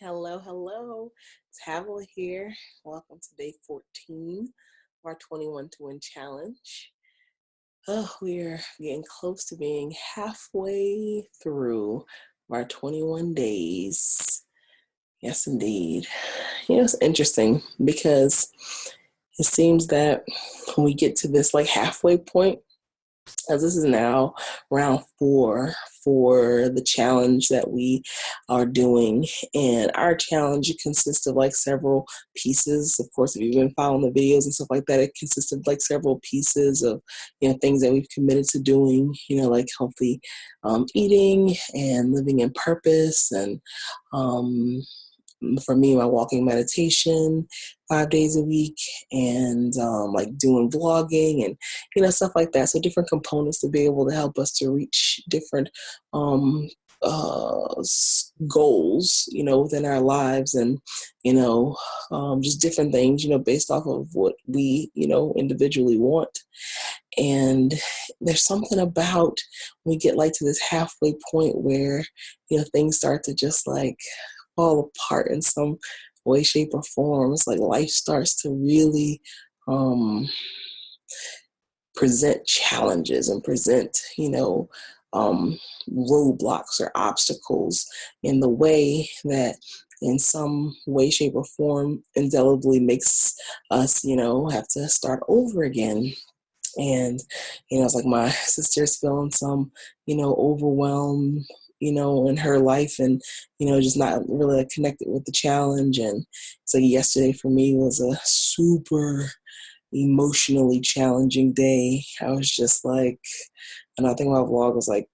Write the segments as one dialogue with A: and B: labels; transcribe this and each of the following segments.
A: Hello, hello. It's Havilah here. Welcome to day 14 of our 21 to Win challenge. Oh, we're getting close to being halfway through our 21 days. Yes, indeed. It's interesting because it seems that when we get to this halfway point, as this is now round 4 for the challenge that we are doing. And our challenge consists of several pieces. Of course, if you've been following the videos and stuff like that, it consists of several pieces of, things that we've committed to doing, like healthy eating and living in purpose. And for me, my walking meditation 5 days a week, and doing vlogging and stuff like that. So different components to be able to help us to reach different goals within our lives, and just different things based off of what we individually want. And there's something about when we get to this halfway point where things start to just fall apart in some way, shape, or form. It's like life starts to really present challenges and present, roadblocks or obstacles in the way that in some way, shape, or form indelibly makes us, have to start over again. And, it's like my sister's feeling some, overwhelm, in her life, and, just not really connected with the challenge. And so yesterday for me was a super emotionally challenging day. I was just and I think my vlog was a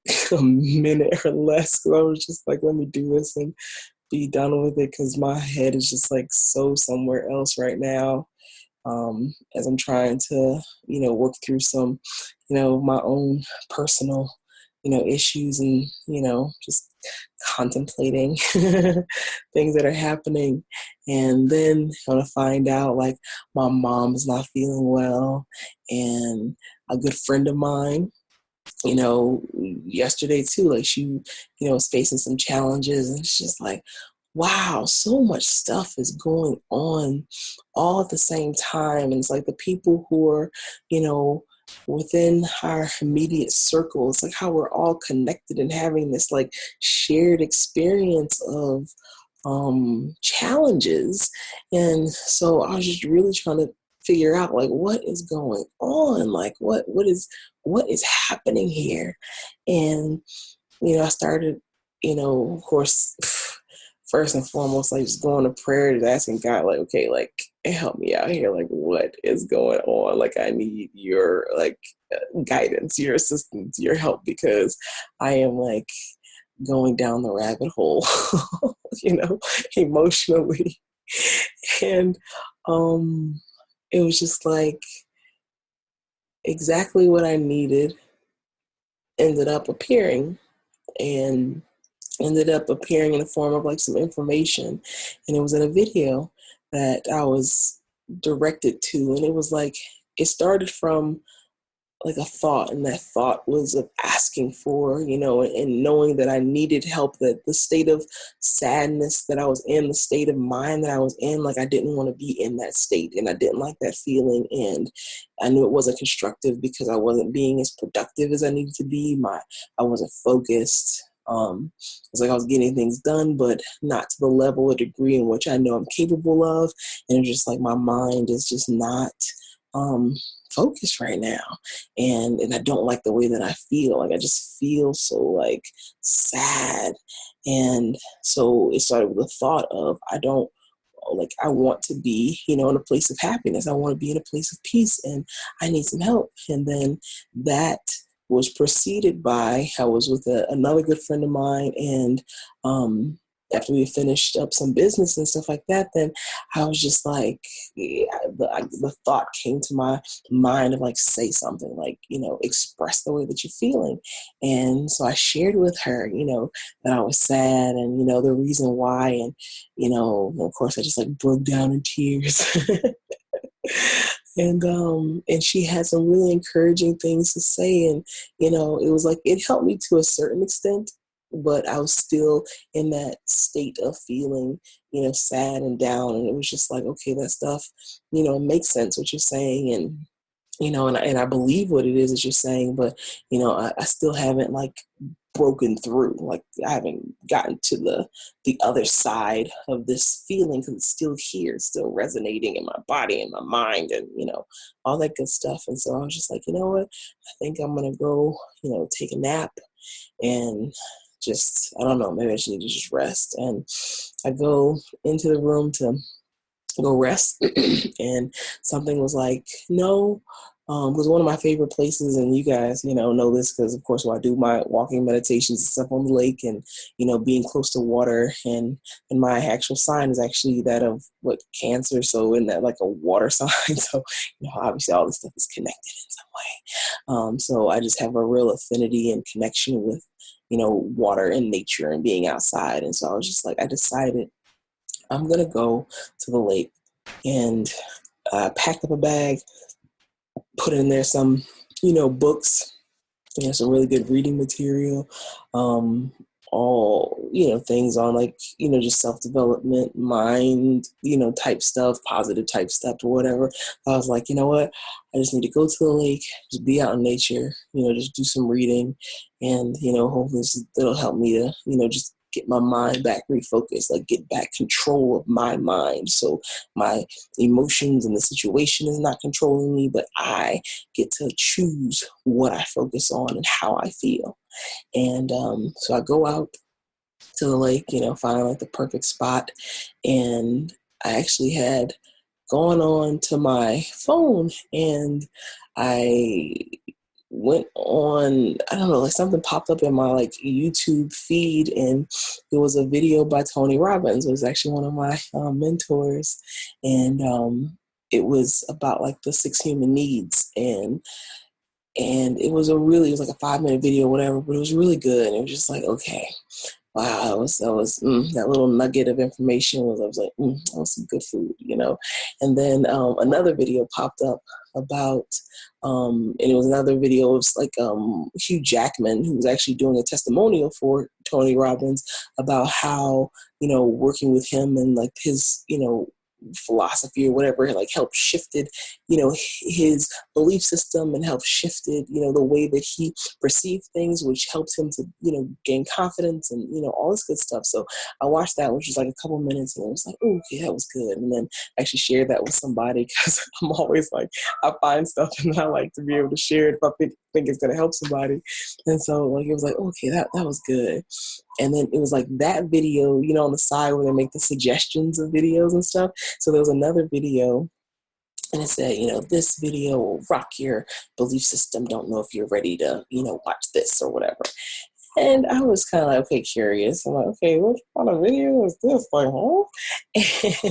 A: minute or less, because I was just let me do this and be done with it, because my head is just so somewhere else right now. As I'm trying to, work through some, my own personal, issues, and, just contemplating things that are happening. And then I'm going to find out my mom's not feeling well, and a good friend of mine, yesterday too, she, was facing some challenges, and it's just wow, so much stuff is going on all at the same time. And it's the people who are, within our immediate circle, it's how we're all connected and having this shared experience of challenges. And so I was just really trying to figure out what is going on, what is happening here. And I started, of course, first and foremost, just going to prayer, just asking God, okay, help me out here. What is going on? I need your guidance, your assistance, your help, because I am going down the rabbit hole, emotionally. And it was just exactly what I needed ended up appearing, and ended up appearing in the form of some information. And it was in a video that I was directed to. And it was it started from a thought, and that thought was of asking for, and knowing that I needed help, that the state of sadness that I was in, the state of mind that I was in, I didn't want to be in that state, and I didn't like that feeling. And I knew it wasn't constructive because I wasn't being as productive as I needed to be. I wasn't focused. It's I was getting things done, but not to the level or degree in which I know I'm capable of. And it's just my mind is just not focused right now. And I don't like the way that I feel. I just feel so sad. And so it started with the thought of, I want to be, in a place of happiness. I want to be in a place of peace, and I need some help. And then that was preceded by, I was with another good friend of mine, and after we finished up some business and stuff like that, then I was just the thought came to my mind of say something, express the way that you're feeling. And so I shared with her, that I was sad, and, the reason why. And, of course I just broke down in tears. And she had some really encouraging things to say. And, it was it helped me to a certain extent. but I was still in that state of feeling, sad and down. And it was just like, okay, that stuff, makes sense what you're saying. And, and I believe what it is that you're saying, but, I still haven't like broken through. Like I haven't gotten to the other side of this feeling, because it's still here, it's still resonating in my body and my mind, and all that good stuff. And so I was just like, you know what, I think I'm gonna go take a nap and just, I don't know, maybe I just need to just rest. And I go into the room to go rest and something was like, no, because one of my favorite places, and you guys, know this because, of course, when I do my walking meditations and stuff on the lake, and, being close to water, and my actual sign is actually that of Cancer. So in that, like a water sign. So, obviously all this stuff is connected in some way. So I just have a real affinity and connection with, water and nature and being outside. And so I was just like, I decided I'm going to go to the lake, and packed up a bag, put in there some, books, some really good reading material, all, things on like, just self-development, mind, type stuff, positive type stuff or whatever. I was like, you know what, I just need to go to the lake, just be out in nature, just do some reading, and, hopefully it'll help me to, just get my mind back refocused, like get back control of my mind. So my emotions and the situation is not controlling me, but I get to choose what I focus on and how I feel. And so I go out to the lake, find like the perfect spot. And I actually had gone on to my phone, and I went on, I don't know, like something popped up in my like YouTube feed, and it was a video by Tony Robbins. It was actually one of my mentors, and it was about like the 6 human needs, and it was like a 5-minute video or whatever, but it was really good. And it was just like, okay, wow, that little nugget of information was, I was like, that was some good food, And then another video popped up about, and it was another video. It was like Hugh Jackman, who was actually doing a testimonial for Tony Robbins about how, working with him and like his, philosophy or whatever, like helped shifted, his belief system, and helped shifted, the way that he perceived things, which helped him to, gain confidence and, all this good stuff. So I watched that, which was like a couple minutes, and I was like, oh, okay, that was good. And then I actually shared that with somebody, because I'm always like, I find stuff and I like to be able to share it if I think it's going to help somebody. And so like, it was like, okay, that was good. And then it was like that video, on the side where they make the suggestions of videos and stuff. So there was another video, and it said, this video will rock your belief system. Don't know if you're ready to, watch this or whatever. And I was kind of like, okay, curious. I'm like, okay, what kind of video is this? Like, huh?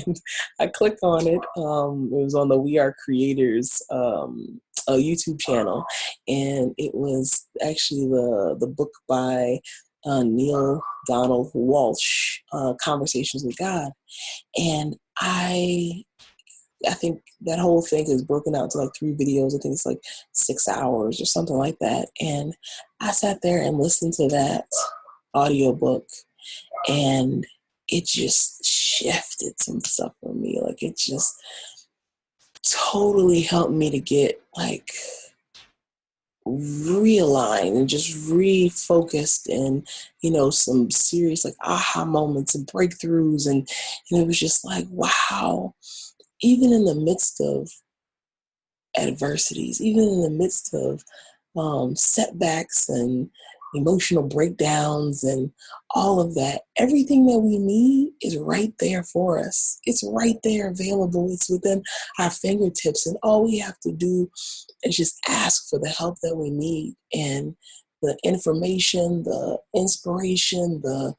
A: And I clicked on it. It was on the We Are Creators a YouTube channel. And it was actually the book by Neil Donald Walsh, Conversations with God. And I think that whole thing is broken out to like 3 videos. I think it's like 6 hours or something like that. And I sat there and listened to that audiobook, and it just shifted some stuff for me. Like it just totally helped me to get like realigned and just refocused, and some serious like aha moments and breakthroughs, and it was just like, wow, even in the midst of adversities, even in the midst of setbacks and emotional breakdowns and all of that, everything that we need is right there for us. It's right there available. It's within our fingertips, and all we have to do is just ask for the help that we need. And the information, the inspiration, the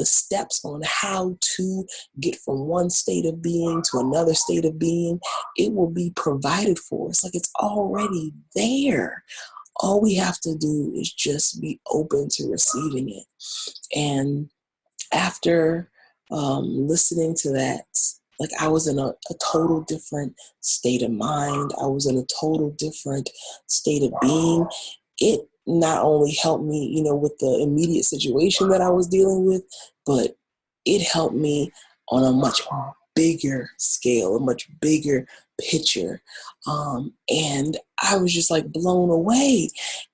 A: steps on how to get from one state of being to another state of being, it will be provided for us. Like it's already there. All we have to do is just be open to receiving it. And after listening to that, like I was in a total different state of mind. I was in a total different state of being. It not only helped me, with the immediate situation that I was dealing with, but it helped me on a much bigger scale, a much bigger picture. And I was just like blown away.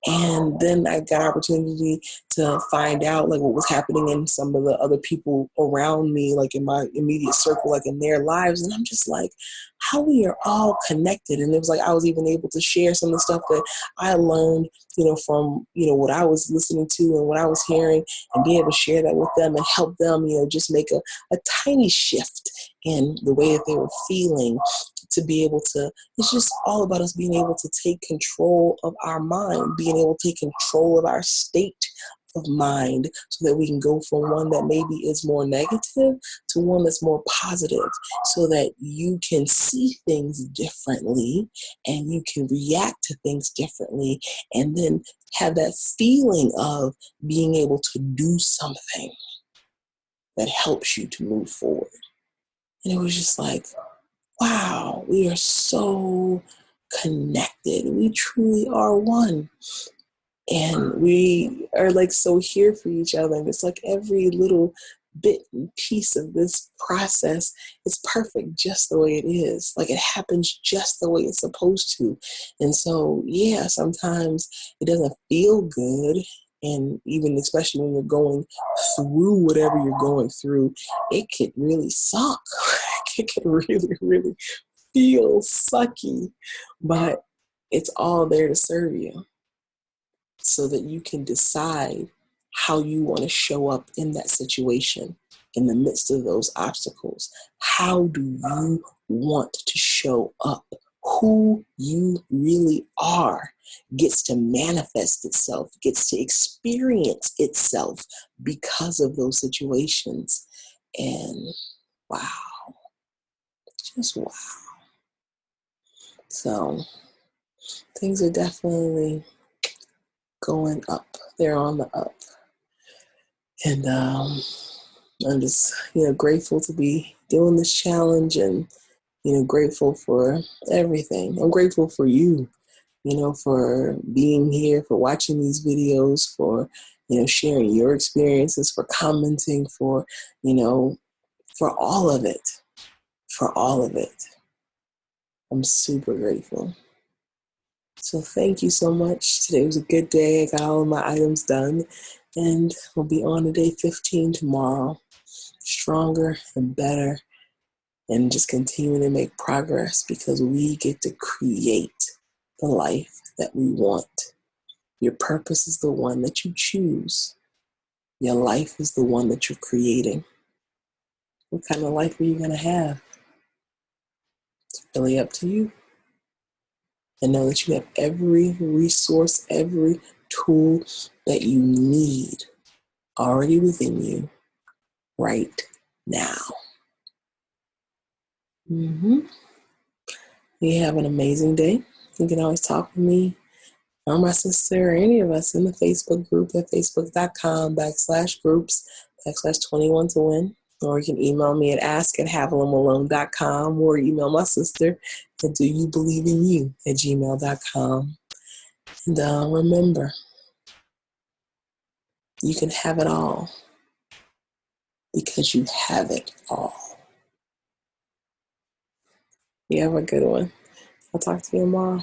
A: And then I got opportunity to find out like what was happening in some of the other people around me, like in my immediate circle, like in their lives. And I'm just like, how we are all connected. And it was like I was even able to share some of the stuff that I learned, from, what I was listening to and what I was hearing, and be able to share that with them and help them, just make a tiny shift in the way that they were feeling, to be able to, it's just all about us being able to take control of our mind, being able to take control of our state of mind, so that we can go from one that maybe is more negative to one that's more positive, so that you can see things differently and you can react to things differently, and then have that feeling of being able to do something that helps you to move forward. And it was just like, wow, we are so connected. We truly are one. And we are like so here for each other. And it's like every little bit and piece of this process is perfect just the way it is. Like it happens just the way it's supposed to. And so, yeah, sometimes it doesn't feel good. And even especially when you're going through whatever you're going through, it could really suck. It could really, really feel sucky. But it's all there to serve you, so that you can decide how you want to show up in that situation, in the midst of those obstacles. How do you want to show up? Who you really are gets to manifest itself, gets to experience itself because of those situations. And wow, just wow. So things are definitely going up. They're on the up. And I'm just, grateful to be doing this challenge, and, grateful for everything. I'm grateful for you, for being here, for watching these videos, for, sharing your experiences, for commenting, for, for all of it, for all of it. I'm super grateful. So thank you so much. Today was a good day. I got all of my items done, and we'll be on to day 15 tomorrow. Stronger and better, and just continuing to make progress, because we get to create the life that we want. Your purpose is the one that you choose. Your life is the one that you're creating. What kind of life are you going to have? It's really up to you. And know that you have every resource, every tool that you need already within you right now. You have an amazing day. You can always talk with me or my sister or any of us in the Facebook group at facebook.com/groups/21 to win. Or you can email me at ask@havilahmalone.com, or email my sister at doyoubelieveinyou@gmail.com. And remember, you can have it all because you have it all. You have a good one. I'll talk to you tomorrow.